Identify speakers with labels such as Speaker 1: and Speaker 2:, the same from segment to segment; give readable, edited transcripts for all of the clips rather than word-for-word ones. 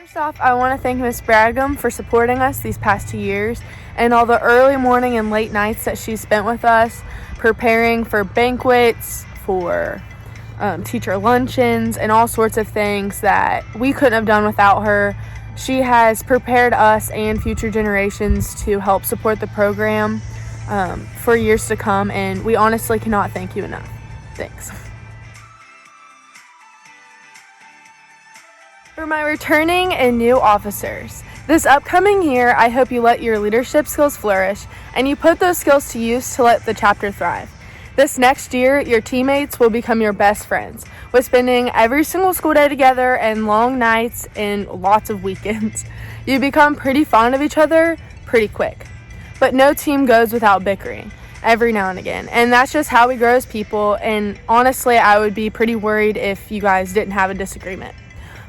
Speaker 1: First off, I want to thank Miss Bragum for supporting us these past 2 years and all the early morning and late nights that she spent with us, preparing for banquets, for teacher luncheons, and all sorts of things that we couldn't have done without her. She has prepared us and future generations to help support the program for years to come, and we honestly cannot thank you enough. Thanks. For my returning and new officers, this upcoming year, I hope you let your leadership skills flourish and you put those skills to use to let the chapter thrive. This next year, your teammates will become your best friends, with spending every single school day together and long nights and lots of weekends. You become pretty fond of each other pretty quick. But no team goes without bickering every now and again, and that's just how we grow as people, and honestly, I would be pretty worried if you guys didn't have a disagreement.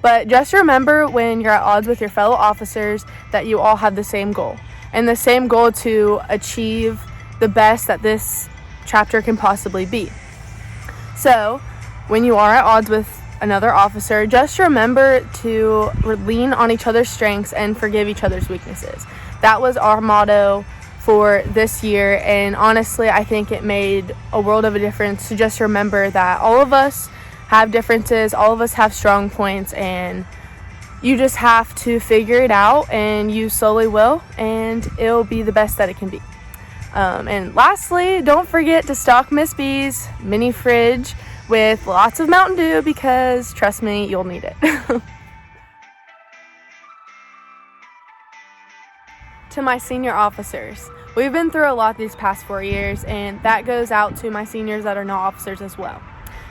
Speaker 1: But just remember when you're at odds with your fellow officers that you all have the same goal, and the same goal to achieve the best that this chapter can possibly be. So, when you are at odds with another officer, just remember to lean on each other's strengths and forgive each other's weaknesses. That was our motto for this year, and honestly, I think it made a world of a difference to just remember that all of us have differences, all of us have strong points, and you just have to figure it out, and you slowly will, and it'll be the best that it can be. And lastly, don't forget to stock Miss B's mini fridge with lots of Mountain Dew, because trust me, you'll need it. To my senior officers, we've been through a lot these past 4 years, and that goes out to my seniors that are not officers as well.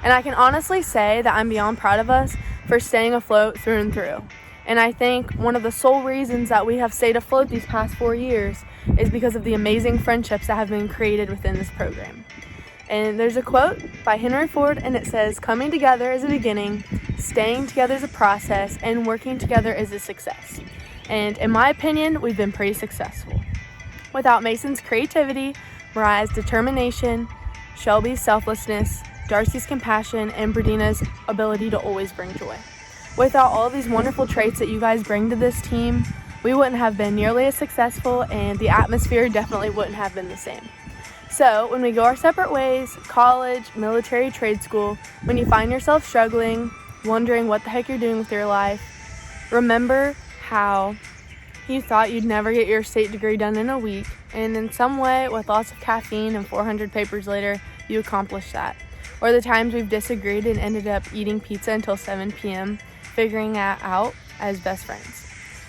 Speaker 1: And I can honestly say that I'm beyond proud of us for staying afloat through and through. And I think one of the sole reasons that we have stayed afloat these past 4 years is because of the amazing friendships that have been created within this program. And there's a quote by Henry Ford, and it says, "Coming together is a beginning, staying together is a process, and working together is a success." And in my opinion, we've been pretty successful. Without Mason's creativity, Mariah's determination, Shelby's selflessness, Darcy's compassion, and Bradina's ability to always bring joy. Without all of these wonderful traits that you guys bring to this team, we wouldn't have been nearly as successful, and the atmosphere definitely wouldn't have been the same. So when we go our separate ways, college, military, trade school, when you find yourself struggling, wondering what the heck you're doing with your life, remember how you thought you'd never get your state degree done in a week, and in some way, with lots of caffeine and 400 papers later, you accomplished that. Or the times we've disagreed and ended up eating pizza until 7 p.m., figuring that out as best friends.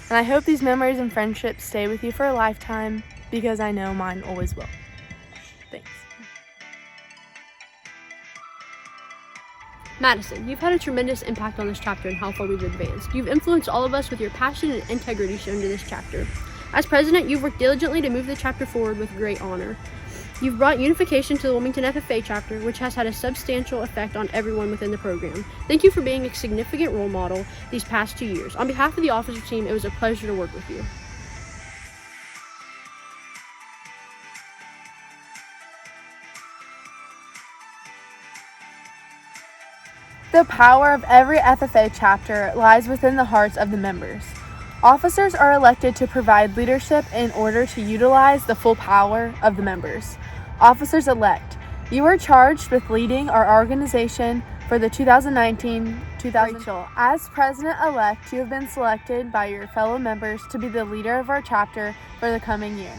Speaker 1: And I hope these memories and friendships stay with you for a lifetime, because I know mine always will. Thanks.
Speaker 2: Madison, you've had a tremendous impact on this chapter and how far we've advanced. You've influenced all of us with your passion and integrity shown to this chapter. As president, you've worked diligently to move the chapter forward with great honor. You've brought unification to the Wilmington FFA chapter, which has had a substantial effect on everyone within the program. Thank you for being a significant role model these past 2 years. On behalf of the officer team, it was a pleasure to work with you.
Speaker 1: The power of every FFA chapter lies within the hearts of the members. Officers are elected to provide leadership in order to utilize the full power of the members. Officers-elect, you are charged with leading our organization for the 2019-2020. As president-elect, you have been selected by your fellow members to be the leader of our chapter for the coming year.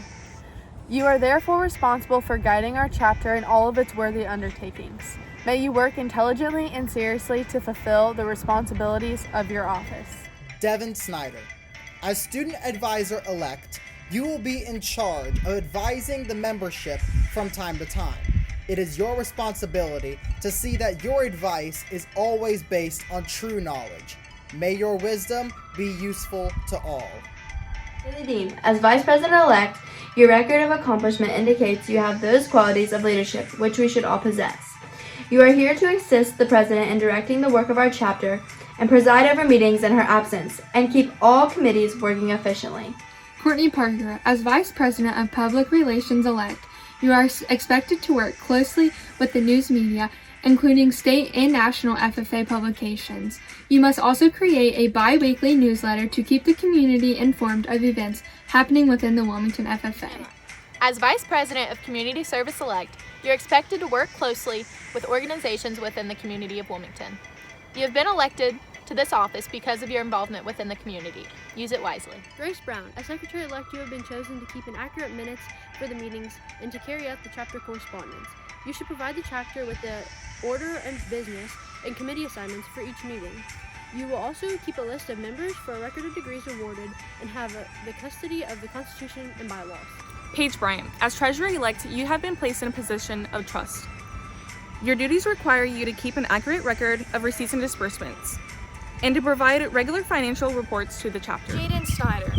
Speaker 1: You are therefore responsible for guiding our chapter in all of its worthy undertakings. May you work intelligently and seriously to fulfill the responsibilities of your office.
Speaker 3: Devin Snyder, as student advisor-elect, you will be in charge of advising the membership from time to time. It is your responsibility to see that your advice is always based on true knowledge. May your wisdom be useful to all.
Speaker 4: Haley Dean, as Vice President-elect, your record of accomplishment indicates you have those qualities of leadership which we should all possess. You are here to assist the President in directing the work of our chapter and preside over meetings in her absence and keep all committees working efficiently.
Speaker 5: Courtney Parker, as Vice President of Public Relations elect, you are expected to work closely with the news media including state and national FFA publications. You must also create a bi-weekly newsletter to keep the community informed of events happening within the Wilmington FFA.
Speaker 6: As Vice President of Community Service Elect, you're expected to work closely with organizations within the community of Wilmington. You have been elected to this office because of your involvement within the community. Use it wisely.
Speaker 2: Grace Brown, as Secretary-elect, you have been chosen to keep an accurate minutes for the meetings and to carry out the chapter correspondence. You should provide the chapter with the order of business and committee assignments for each meeting. You will also keep a list of members for a record of degrees awarded and have the custody of the Constitution and bylaws.
Speaker 7: Paige Bryant, as Treasurer-elect, you have been placed in a position of trust. Your duties require you to keep an accurate record of receipts and disbursements, and to provide regular financial reports to the chapter.
Speaker 8: Jaden Snyder,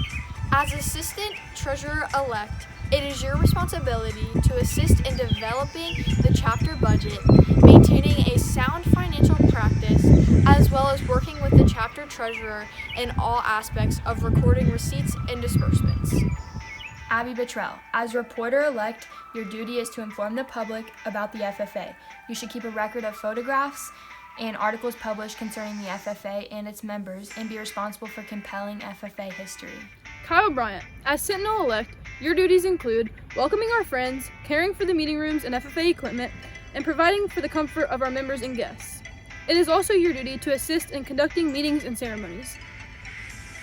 Speaker 8: as Assistant Treasurer-elect, it is your responsibility to assist in developing the chapter budget, maintaining a sound financial practice, as well as working with the chapter treasurer in all aspects of recording receipts and disbursements.
Speaker 9: Abby Buttrell, as reporter-elect, your duty is to inform the public about the FFA. You should keep a record of photographs and articles published concerning the FFA and its members, and be responsible for compelling FFA history.
Speaker 10: Kyle Bryant, as Sentinel-elect, your duties include welcoming our friends, caring for the meeting rooms and FFA equipment, and providing for the comfort of our members and guests. It is also your duty to assist in conducting meetings and ceremonies.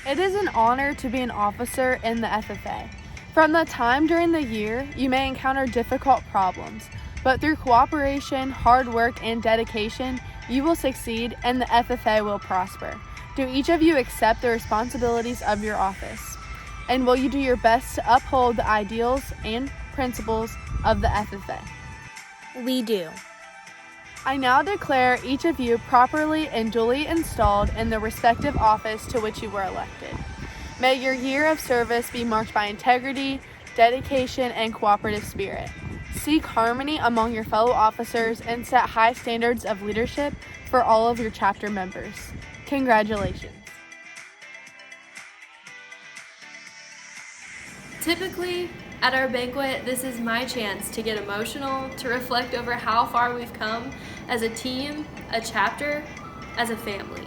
Speaker 1: It is an honor to be an officer in the FFA. From the time during the year, you may encounter difficult problems, but through cooperation, hard work, and dedication, you will succeed and the FFA will prosper. Do each of you accept the responsibilities of your office? And will you do your best to uphold the ideals and principles of the FFA?
Speaker 6: We do.
Speaker 1: I now declare each of you properly and duly installed in the respective office to which you were elected. May your year of service be marked by integrity, dedication, and cooperative spirit. Seek harmony among your fellow officers and set high standards of leadership for all of your chapter members. Congratulations.
Speaker 11: Typically, at our banquet, this is my chance to get emotional, to reflect over how far we've come as a team, a chapter, as a family.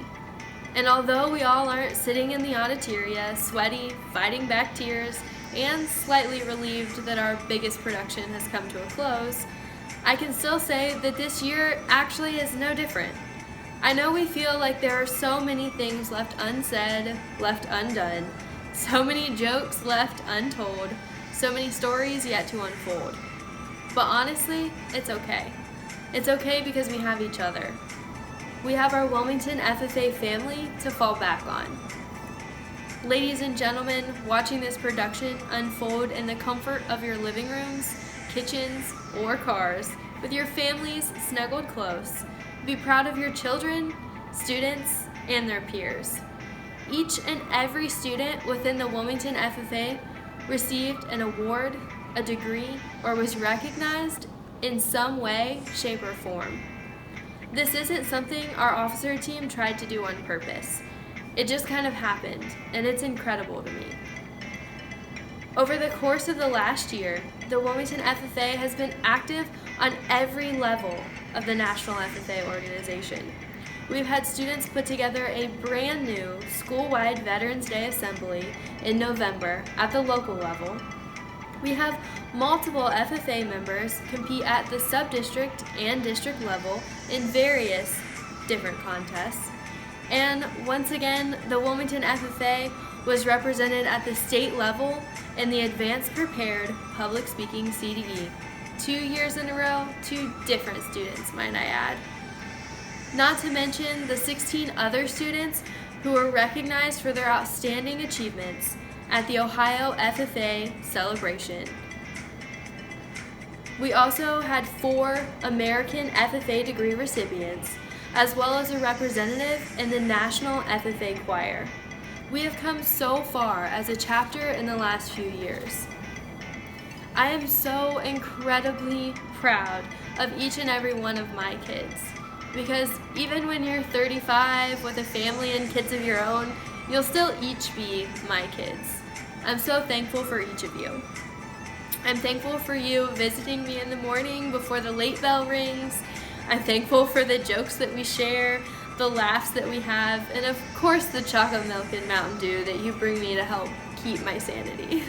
Speaker 11: And although we all aren't sitting in the auditoria, sweaty, fighting back tears, and slightly relieved that our biggest production has come to a close, I can still say that this year actually is no different. I know we feel like there are so many things left unsaid, left undone, so many jokes left untold, so many stories yet to unfold. But honestly, it's okay. It's okay because we have each other. We have our Wilmington FFA family to fall back on. Ladies and gentlemen, watching this production unfold in the comfort of your living rooms, kitchens, or cars, with your families snuggled close, be proud of your children, students, and their peers. Each and every student within the Wilmington FFA received an award, a degree, or was recognized in some way, shape, or form. This isn't something our officer team tried to do on purpose. It just kind of happened, and it's incredible to me. Over the course of the last year, the Wilmington FFA has been active on every level of the National FFA organization. We've had students put together a brand new school-wide Veterans Day Assembly in November at the local level. We have multiple FFA members compete at the sub-district and district level in various different contests. And once again, the Wilmington FFA was represented at the state level in the Advanced Prepared Public Speaking CDE. 2 years in a row, 2 different students, might I add. Not to mention the 16 other students who were recognized for their outstanding achievements at the Ohio FFA celebration. We also had 4 American FFA degree recipients, as well as a representative in the National FFA Choir. We have come so far as a chapter in the last few years. I am so incredibly proud of each and every one of my kids, because even when you're 35 with a family and kids of your own, you'll still each be my kids. I'm so thankful for each of you. I'm thankful for you visiting me in the morning before the late bell rings, I'm thankful for the jokes that we share, the laughs that we have, and of course the chocolate milk and Mountain Dew that you bring me to help keep my sanity.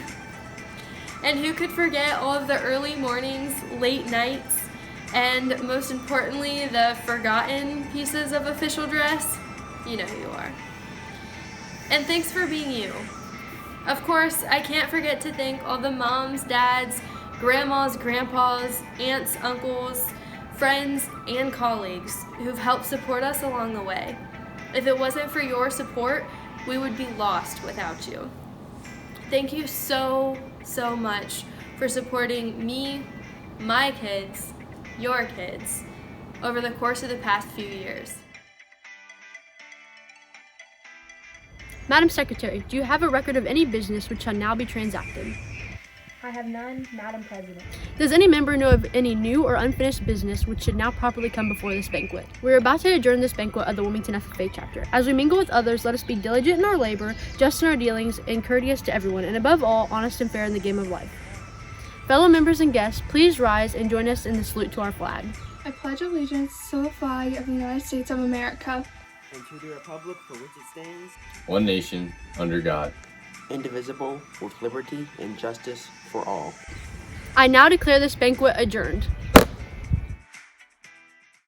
Speaker 11: And who could forget all of the early mornings, late nights, and most importantly, the forgotten pieces of official dress? You know who you are. And thanks for being you. Of course, I can't forget to thank all the moms, dads, grandmas, grandpas, aunts, uncles, friends, and colleagues who've helped support us along the way. If it wasn't for your support, we would be lost without you. Thank you so much for supporting me, my kids, your kids, over the course of the past few years.
Speaker 2: Madam Secretary, do you have a record of any business which shall now be transacted?
Speaker 9: I have none, Madam President.
Speaker 2: Does any member know of any new or unfinished business which should now properly come before this banquet? We are about to adjourn this banquet of the Wilmington FFA chapter. As we mingle with others, let us be diligent in our labor, just in our dealings, and courteous to everyone, and above all, honest and fair in the game of life. Fellow members and guests, please rise and join us in the salute to our flag.
Speaker 5: I pledge allegiance to the flag of the United States of America
Speaker 12: and to the republic for which it stands,
Speaker 13: one nation, under God,
Speaker 12: indivisible, with liberty and justice for all.
Speaker 2: I now declare this banquet adjourned.